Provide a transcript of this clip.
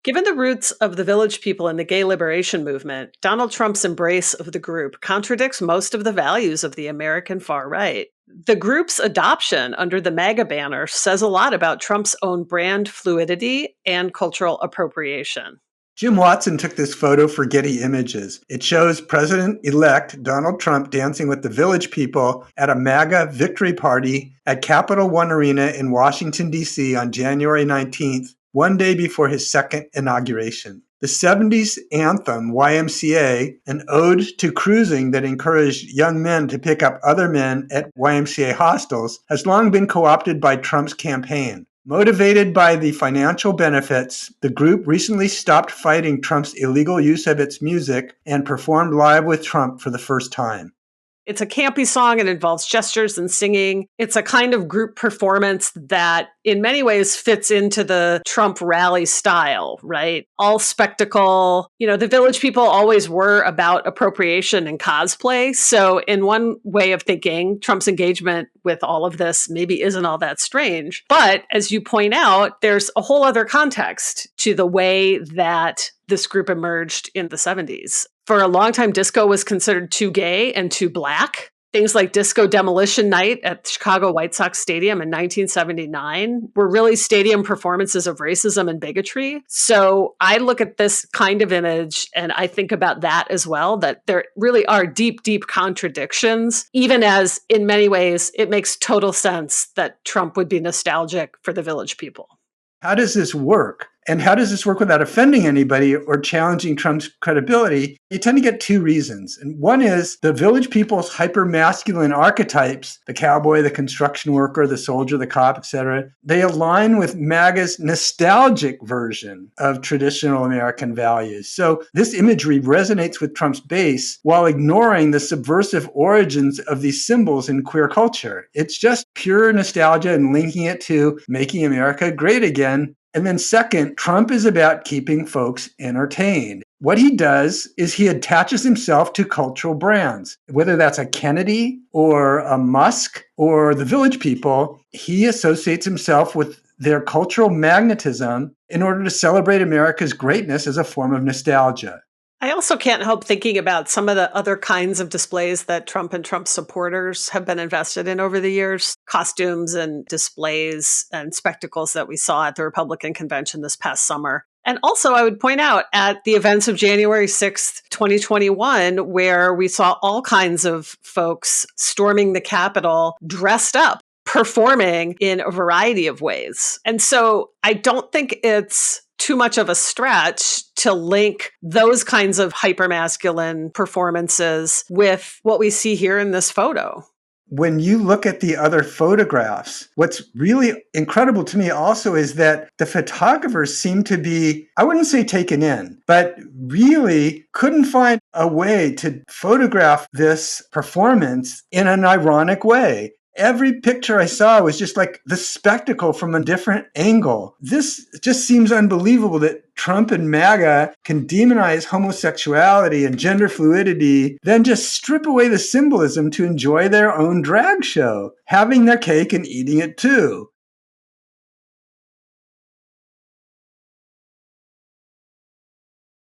Given the roots of the Village People in the gay liberation movement, Donald Trump's embrace of the group contradicts most of the values of the American far right. The group's adoption under the MAGA banner says a lot about Trump's own brand fluidity and cultural appropriation. Jim Watson took this photo for Getty Images. It shows President-elect Donald Trump dancing with the Village People at a MAGA victory party at Capital One Arena in Washington, D.C. on January 19th, one day before his second inauguration. The 70s anthem, YMCA, an ode to cruising that encouraged young men to pick up other men at YMCA hostels, has long been co-opted by Trump's campaign. Motivated by the financial benefits, the group recently stopped fighting Trump's illegal use of its music and performed live with Trump for the first time. It's a campy song. It involves gestures and singing. It's a kind of group performance that in many ways fits into the Trump rally style, right? All spectacle. The Village People always were about appropriation and cosplay. So in one way of thinking, Trump's engagement with all of this maybe isn't all that strange. But as you point out, there's a whole other context to the way that this group emerged in the 70s. For a long time, disco was considered too gay and too black. Things like Disco Demolition Night at Chicago White Sox Stadium in 1979 were really stadium performances of racism and bigotry. So I look at this kind of image and I think about that as well, that there really are deep, deep contradictions, even as in many ways it makes total sense that Trump would be nostalgic for the Village People. How does this work? And how does this work without offending anybody or challenging Trump's credibility? You tend to get two reasons. And one is the Village People's hyper-masculine archetypes, the cowboy, the construction worker, the soldier, the cop, etc., they align with MAGA's nostalgic version of traditional American values. So this imagery resonates with Trump's base while ignoring the subversive origins of these symbols in queer culture. It's just pure nostalgia and linking it to making America great again. And then second, Trump is about keeping folks entertained. What he does is he attaches himself to cultural brands, whether that's a Kennedy or a Musk or the Village People. He associates himself with their cultural magnetism in order to celebrate America's greatness as a form of nostalgia. I also can't help thinking about some of the other kinds of displays that Trump and Trump supporters have been invested in over the years. Costumes and displays and spectacles that we saw at the Republican convention this past summer. And also, I would point out at the events of January 6th, 2021, where we saw all kinds of folks storming the Capitol dressed up, performing in a variety of ways. And so I don't think it's too much of a stretch to link those kinds of hypermasculine performances with what we see here in this photo. When you look at the other photographs, what's really incredible to me also is that the photographers seem to be, I wouldn't say taken in, but really couldn't find a way to photograph this performance in an ironic way. Every picture I saw was just like the spectacle from a different angle. This just seems unbelievable that Trump and MAGA can demonize homosexuality and gender fluidity, then just strip away the symbolism to enjoy their own drag show, having their cake and eating it too.